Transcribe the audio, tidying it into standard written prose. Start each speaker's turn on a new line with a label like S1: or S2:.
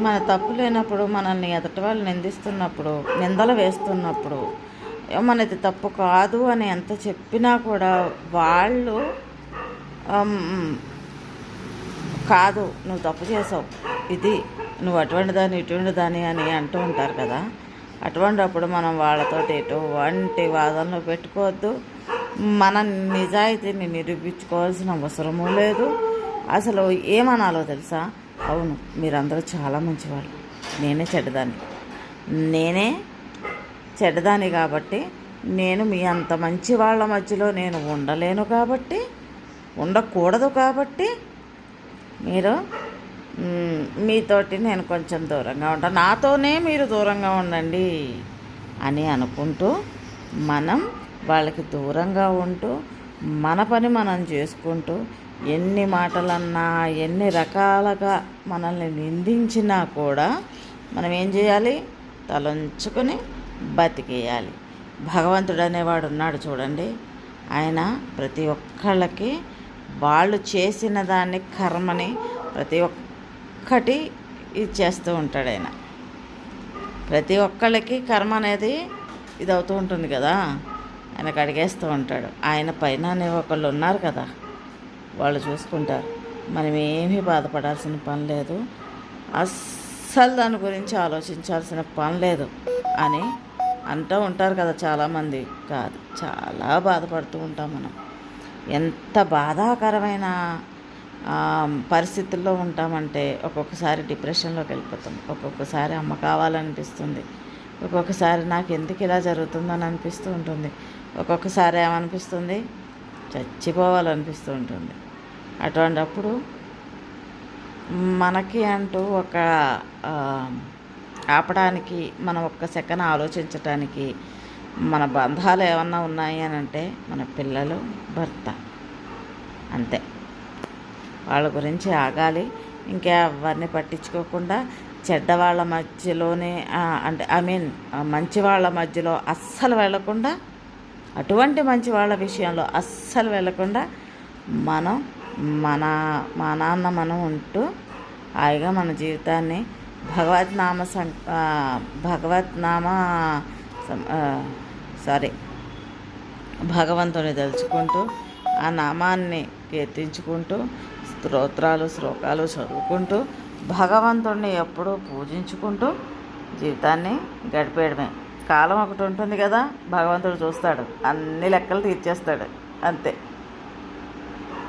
S1: మన తప్పు లేనప్పుడు మనల్ని ఎదుటి వాళ్ళు నిందిస్తున్నప్పుడు, నిందలు వేస్తున్నప్పుడు, మనది తప్పు కాదు అని ఎంత చెప్పినా కూడా వాళ్ళు కాదు నువ్వు తప్పు చేసావు, ఇది నువ్వు అటువంటి దాన్ని ఇటువంటి దాన్ని అని అంటూ ఉంటారు కదా. అటువంటిప్పుడు మనం వాళ్ళతో ఎటువంటి వాదనలు పెట్టుకోవద్దు. మన నిజాయితీని నిరూపించుకోవాల్సిన అవసరమూ లేదు. అసలు ఏమనాలో తెలుసా? అవును, మీరందరూ చాలా మంచివాళ్ళు, నేనే చెడ్డదాన్ని కాబట్టి నేను మీ అంత మంచి వాళ్ళ మధ్యలో నేను ఉండలేను కాబట్టి, ఉండకూడదు కాబట్టి మీరు మీతోటి నేను కొంచెం దూరంగా ఉంటాను, నాతోనే మీరు దూరంగా ఉండండి అని అనుకుంటూ మనం వాళ్ళకి దూరంగా ఉంటూ మన పని మనం చేసుకుంటూ ఎన్ని మాటలన్నా ఎన్ని రకాలుగా మనల్ని నిందించినా కూడా మనం ఏం చేయాలి? తలంచుకొని బతికేయాలి. భగవంతుడు అనేవాడు ఉన్నాడు చూడండి, ఆయన ప్రతి ఒక్కళ్ళకి వాళ్ళు చేసిన దాన్ని కర్మని ప్రతి ఒక్కటి ఇచ్చేస్తూ ఉంటాడు. ఆయన ప్రతి ఒక్కళ్ళకి కర్మ అనేది ఇది అవుతూ ఉంటుంది కదా, ఆయనకు అడిగేస్తూ ఉంటాడు. ఆయన పైన ఒకళ్ళు ఉన్నారు కదా, వాళ్ళు చూసుకుంటారు. మనం ఏమీ బాధపడాల్సిన పని లేదు, అస్సలు దాని గురించి ఆలోచించాల్సిన పని లేదు అని అంటూ ఉంటారు కదా చాలామంది. కాదు, చాలా బాధపడుతూ ఉంటాం మనం. ఎంత బాధాకరమైన పరిస్థితుల్లో ఉంటామంటే ఒక్కొక్కసారి డిప్రెషన్లోకి వెళ్ళిపోతాం, ఒక్కొక్కసారి అమ్మ కావాలనిపిస్తుంది, ఒక్కొక్కసారి నాకు ఎందుకు ఇలా జరుగుతుందని అనిపిస్తూ ఉంటుంది, ఒక్కొక్కసారి ఏమనిపిస్తుంది, చచ్చిపోవాలనిపిస్తూ ఉంటుంది. అటువంటప్పుడు మనకి అంటూ ఒక ఆపడానికి, మనం ఒక్క సెకండ్ ఆలోచించటానికి మన బంధాలు ఏమన్నా ఉన్నాయి అని అంటే మన పిల్లలు, భర్త, అంతే. వాళ్ళ గురించి ఆగాలి. ఇంకా ఎవరిని పట్టించుకోకుండా చెడ్డవాళ్ళ మధ్యలోనే అంటే మంచి వాళ్ళ మధ్యలో అస్సలు వెళ్ళకుండా, అటువంటి మంచి వాళ్ళ విషయంలో అస్సలు వెళ్ళకుండా మనం మా నాన్న మనం ఉంటూ హాయిగా మన జీవితాన్ని భగవంతుని తలుచుకుంటూ ఆ నామాన్ని కీర్తించుకుంటూ శ్లోకాలు చదువుకుంటూ భగవంతుడిని ఎప్పుడూ పూజించుకుంటూ జీవితాన్ని గడిపేయడమే. కాలం ఒకటి ఉంటుంది కదా, భగవంతుడు చూస్తాడు, అన్ని లెక్కలు తీర్చేస్తాడు, అంతే.